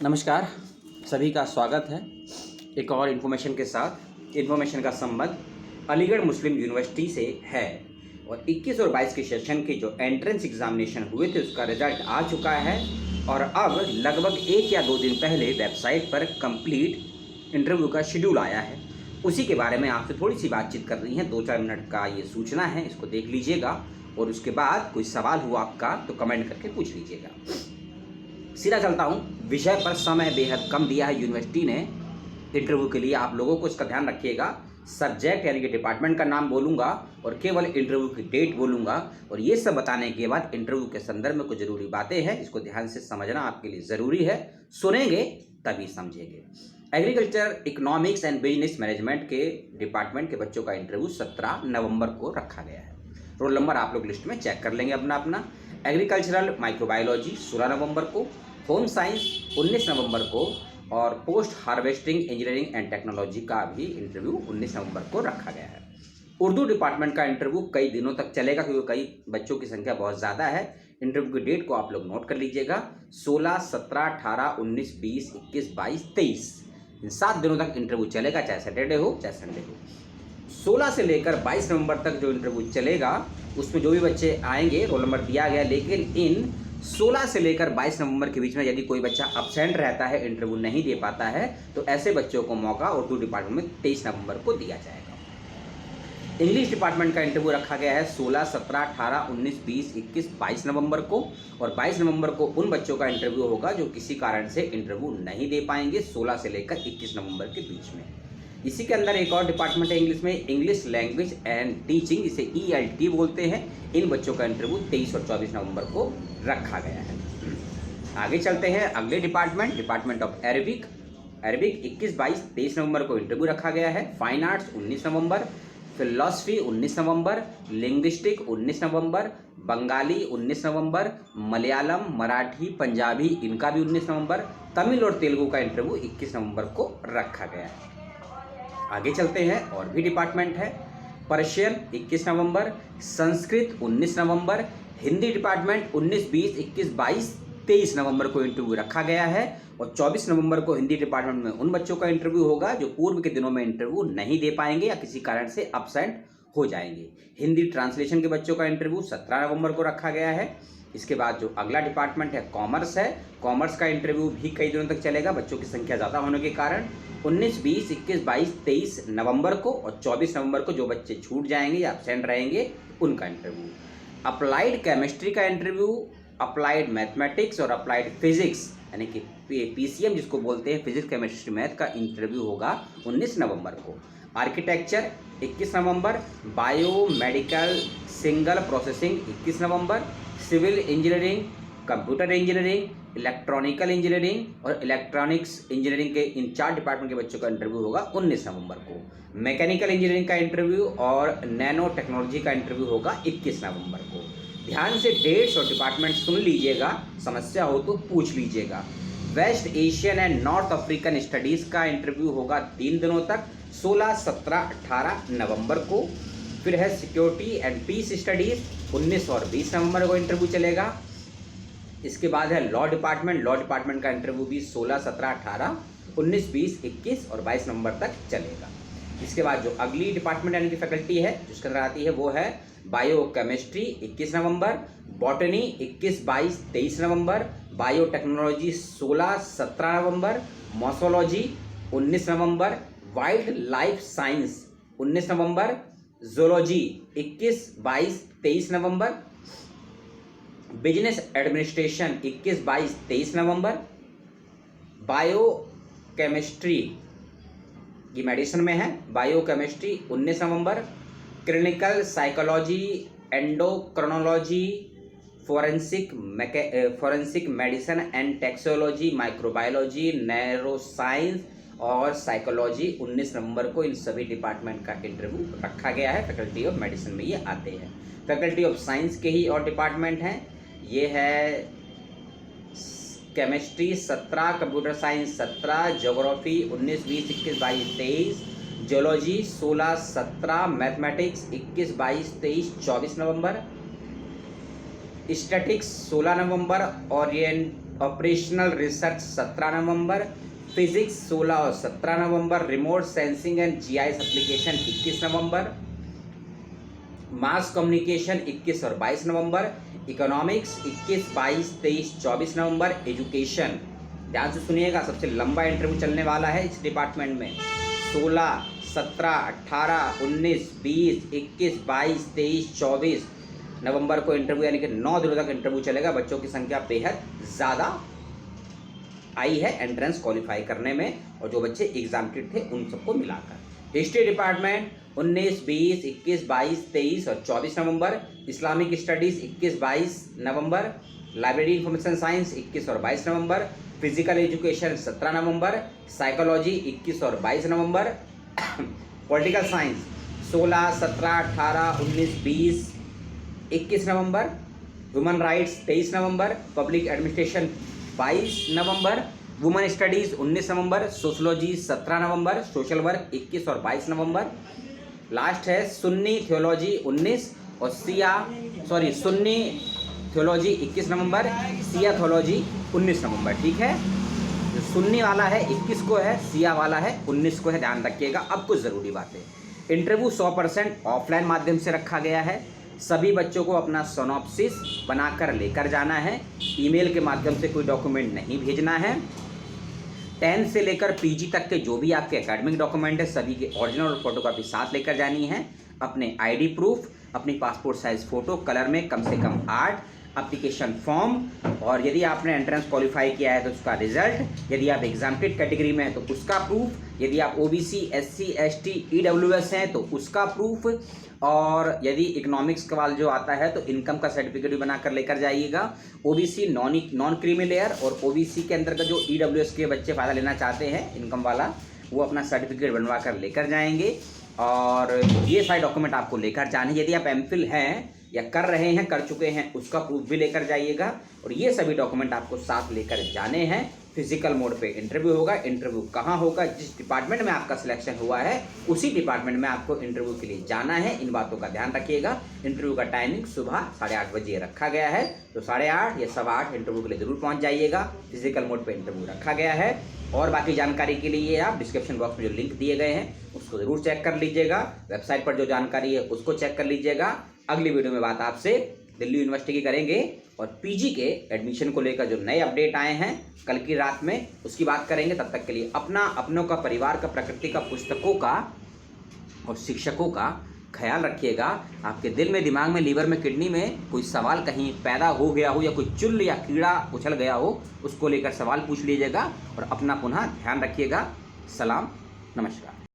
नमस्कार, सभी का स्वागत है एक और इन्फॉर्मेशन के साथ। इन्फॉर्मेशन का संबंध अलीगढ़ मुस्लिम यूनिवर्सिटी से है और 21 और 22 के सेशन के जो एंट्रेंस एग्जामिनेशन हुए थे उसका रिजल्ट आ चुका है और अब लगभग 1 या 2 दिन पहले वेबसाइट पर कंप्लीट इंटरव्यू का शेड्यूल आया है। उसी के बारे में आपसे थोड़ी सी बातचीत कर रही है। 2-4 मिनट का ये सूचना है, इसको देख लीजिएगा और उसके बाद कोई सवाल हुआ आपका तो कमेंट करके पूछ लीजिएगा। सीधा चलता हूँ, विषय पर समय बेहद कम दिया है यूनिवर्सिटी ने इंटरव्यू के लिए। आप लोगों को इसका ध्यान रखिएगा। सब्जेक्ट यानी कि डिपार्टमेंट का नाम बोलूँगा और केवल इंटरव्यू की डेट बोलूँगा और ये सब बताने के बाद इंटरव्यू के संदर्भ में कुछ ज़रूरी बातें हैं, इसको ध्यान से समझना आपके लिए ज़रूरी है। सुनेंगे तभी समझेंगे। Agriculture economics and business management के डिपार्टमेंट के बच्चों का इंटरव्यू 17 नवंबर को रखा गया है। रोल नंबर आप लोग लिस्ट में चेक कर लेंगे अपना अपना। एग्रीकल्चरल माइक्रोबायोलॉजी 16 नवंबर को, होम साइंस 19 नवंबर को और post harvesting engineering and technology का भी इंटरव्यू 19 नवंबर को रखा गया है। उर्दू डिपार्टमेंट का इंटरव्यू कई दिनों तक चलेगा क्योंकि कई बच्चों की संख्या बहुत ज़्यादा है। इंटरव्यू की डेट को आप लोग नोट कर लीजिएगा। 16, 17, 18, 19, 20, 21, 22, 23 इन 7 दिनों तक इंटरव्यू चलेगा, चाहे सैटरडे हो चाहे संडे हो। 16 से लेकर 22 नवंबर तक जो इंटरव्यू चलेगा उसमें जो भी बच्चे आएंगे रोल नंबर दिया गया, लेकिन इन 16 से लेकर 22 नवंबर के बीच में यदि कोई बच्चा अब्सेंट रहता है, इंटरव्यू नहीं दे पाता है, तो ऐसे बच्चों को मौका उर्दू डिपार्टमेंट में 23 नवंबर को दिया जाएगा। इंग्लिश डिपार्टमेंट का इंटरव्यू रखा गया है 16, 17, 18, 19, 20, 21, 22 नवंबर को और 22 नवंबर को उन बच्चों का इंटरव्यू होगा जो किसी कारण से इंटरव्यू नहीं दे पाएंगे 16 से लेकर 21 नवंबर के बीच में। इसी के अंदर एक और डिपार्टमेंट है इंग्लिश में, इंग्लिश लैंग्वेज एंड टीचिंग, इसे ELT बोलते हैं। इन बच्चों का इंटरव्यू 23 और 24 नवंबर को रखा गया है। आगे चलते हैं अगले डिपार्टमेंट ऑफ अरबिक 21, 22, 23 नवंबर को इंटरव्यू रखा गया है। फाइन आर्ट्स 19 नवंबर, फिलॉसफी 19 नवंबर, लिंग्विस्टिक 19 नवंबर, बंगाली 19 नवंबर, मलयालम, मराठी, पंजाबी इनका भी 19 नवंबर, तमिल और तेलुगु का इंटरव्यू 21 नवंबर को रखा गया है। आगे चलते हैं, और भी डिपार्टमेंट है। पर्शियन 21 नवंबर, संस्कृत 19 नवंबर, हिंदी डिपार्टमेंट 19, 20, 21, 22, 23 नवंबर को इंटरव्यू रखा गया है और 24 नवंबर को हिंदी डिपार्टमेंट में उन बच्चों का इंटरव्यू होगा जो पूर्व के दिनों में इंटरव्यू नहीं दे पाएंगे या किसी कारण से अब्सेंट हो जाएंगे। हिंदी ट्रांसलेशन के बच्चों का इंटरव्यू 17 नवंबर को रखा गया है। इसके बाद जो अगला डिपार्टमेंट है कॉमर्स है। कॉमर्स का इंटरव्यू भी कई दिनों तक चलेगा बच्चों की संख्या ज़्यादा होने के कारण। 19, 20, 21, 22, 23 नवंबर को और 24 नवंबर को जो बच्चे छूट जाएंगे या एब्सेंट रहेंगे उनका इंटरव्यू। अप्लाइड केमिस्ट्री का इंटरव्यू, अप्लाइड मैथमेटिक्स और अप्लाइड फिजिक्स यानी कि PCM जिसको बोलते हैं, फिजिक्स केमिस्ट्री मैथ का इंटरव्यू होगा 19 नवंबर को। आर्किटेक्चर 21 नवंबर, बायो मेडिकल सिंगल प्रोसेसिंग 21 नवंबर, civil engineering, computer engineering, electrical engineering और इलेक्ट्रॉनिक्स इंजीनियरिंग के इन 4 डिपार्टमेंट के बच्चों का इंटरव्यू होगा 19 नवंबर को। मैकेनिकल इंजीनियरिंग का इंटरव्यू और नैनो टेक्नोलॉजी का इंटरव्यू होगा 21 नवंबर को। ध्यान से डेट्स और डिपार्टमेंट सुन लीजिएगा, समस्या हो तो पूछ लीजिएगा। West Asian and North African studies का इंटरव्यू होगा 3 दिनों तक, 16, 17, 18 नवंबर को। फिर है सिक्योरिटी एंड पीस स्टडीज़, 19 और 20 नवंबर को इंटरव्यू चलेगा। इसके बाद है लॉ डिपार्टमेंट का इंटरव्यू भी 16, 17, 18, 19, 20, 21 और 22 नवंबर तक चलेगा। इसके बाद जो अगली डिपार्टमेंट यानी कि फैकल्टी है जिसके अंदर आती है वो है बायो केमिस्ट्री 21 नवंबर, बॉटनी 21, 22, 23 नवंबर, बायो टेक्नोलॉजी 16, 17 नवंबर, मॉसोलॉजी 19 नवंबर, वाइल्ड लाइफ साइंस 19 नवंबर, जोलॉजी 21, 22, 23 नवंबर, बिजनेस एडमिनिस्ट्रेशन 21, 22, 23 नवंबर, बायो केमिस्ट्री ये मेडिसिन में है, बायो केमिस्ट्री 19 नवंबर, clinical psychology, endocrinology, forensic medicine and toxicology, microbiology, neuroscience और साइकोलॉजी 19 नवंबर को इन सभी डिपार्टमेंट का इंटरव्यू रखा गया है। फैकल्टी ऑफ मेडिसिन में ये आते हैं। फैकल्टी ऑफ साइंस के ही और डिपार्टमेंट हैं, ये है chemistry 17, computer science 17, geography 19, 20, 21, 22, 23, geology 16, 17, mathematics 21, 22, 23, 24 नवंबर, स्टैटिक्स 16 नवंबर, ऑपरेशनल रिसर्च 17 नवंबर, फिजिक्स 16 और 17 नवंबर, remote sensing and GIS application 21 नवंबर, मास कम्युनिकेशन 21 और 22 नवंबर, इकोनॉमिक्स 21, 22, 23, 24 नवंबर, एजुकेशन ध्यान से सुनिएगा, सबसे लंबा इंटरव्यू चलने वाला है इस डिपार्टमेंट में, 16, 17, 18, 19, 20, 21, 22, 23, 24 नवंबर को इंटरव्यू, यानी कि 9 दिनों तक इंटरव्यू चलेगा। बच्चों की संख्या बेहद ज़्यादा आई है एंट्रेंस क्वालिफाई करने में, और जो बच्चे एग्जामिनेटेड थे उन सबको मिलाकर। हिस्ट्री डिपार्टमेंट 19, 20, 21, 22, 23 और 24 नवंबर, इस्लामिक स्टडीज़ 21, 22 नवंबर, लाइब्रेरी इंफॉर्मेशन साइंस 21 और 22 नवंबर, फिजिकल एजुकेशन 17 नवंबर, साइकोलॉजी 21 और 22 नवंबर, पॉलिटिकल साइंस 16, 17, 18, 19, 20, 21 नवंबर, ह्यूमन राइट्स 23 नवंबर, पब्लिक एडमिनिस्ट्रेशन 22 नवंबर, वुमेन स्टडीज़ 19 नवंबर, सोशोलॉजी 17 नवंबर, सोशल वर्क 21 और 22 नवंबर, लास्ट है सुन्नी थियोलॉजी 19 और सुन्नी थियोलॉजी 21 नवंबर, सिया थियोलॉजी 19 नवंबर। ठीक है, जो सुन्नी वाला है 21 को है, सिया वाला है 19 को है, ध्यान रखिएगा। अब कुछ ज़रूरी बातें, इंटरव्यू 100% ऑफलाइन माध्यम से रखा गया है। सभी बच्चों को अपना सोनॉप्सिस बनाकर लेकर जाना है, ईमेल के माध्यम से कोई डॉक्यूमेंट नहीं भेजना है। 10 से लेकर पीजी तक के जो भी आपके एकेडमिक डॉक्यूमेंट है सभी के ओरिजिनल और फोटोकॉपी साथ लेकर जानी है। अपने आईडी प्रूफ, अपनी पासपोर्ट साइज फ़ोटो कलर में कम से कम 8, एप्लीकेशन फॉर्म, और यदि आपने एंट्रेंस क्वालिफाई किया है तो उसका रिजल्ट, यदि आप एग्जाम्प्टेड कैटेगरी में हैं तो उसका प्रूफ, यदि आप ओबीसी, एससी, एसटी, ईडब्ल्यूएस हैं तो उसका प्रूफ, और यदि इकोनॉमिक्स का वाल जो आता है तो इनकम का सर्टिफिकेट भी बनाकर लेकर जाइएगा। ओबीसी नॉन क्रीमी लेयर और ओबीसी के अंदर का जो ईडब्ल्यूएस के बच्चे फ़ायदा लेना चाहते हैं इनकम वाला, वो अपना सर्टिफिकेट बनवा कर लेकर जाएंगे। और ये सारे डॉक्यूमेंट आपको लेकर जाने, यदि आप एमफिल हैं या कर रहे हैं, कर चुके हैं, उसका प्रूफ भी लेकर जाइएगा। और ये सभी डॉक्यूमेंट आपको साथ लेकर जाने हैं। फिजिकल मोड पे इंटरव्यू होगा। इंटरव्यू कहाँ होगा? जिस डिपार्टमेंट में आपका सिलेक्शन हुआ है उसी डिपार्टमेंट में आपको इंटरव्यू के लिए जाना है। इन बातों का ध्यान रखिएगा। इंटरव्यू का टाइमिंग सुबह 8:30 बजे रखा गया है, तो 8:30 या 8:15 इंटरव्यू के लिए जरूर पहुंच जाइएगा। फिजिकल मोड पे इंटरव्यू रखा गया है। और बाकी जानकारी के लिए आप डिस्क्रिप्शन बॉक्स में जो लिंक दिए गए हैं उसको जरूर चेक कर लीजिएगा। वेबसाइट पर जो जानकारी है उसको चेक कर लीजिएगा। अगली वीडियो में बात आपसे दिल्ली यूनिवर्सिटी की करेंगे और पीजी के एडमिशन को लेकर जो नए अपडेट आए हैं कल की रात में उसकी बात करेंगे। तब तक के लिए अपना, अपनों का, परिवार का, प्रकृति का, पुस्तकों का और शिक्षकों का ख्याल रखिएगा। आपके दिल में, दिमाग में, लीवर में, किडनी में कोई सवाल कहीं पैदा हो गया हो या कोई चुल या कीड़ा उछल गया हो, उसको लेकर सवाल पूछ लीजिएगा और अपना पुनः ध्यान रखिएगा। सलाम, नमस्कार।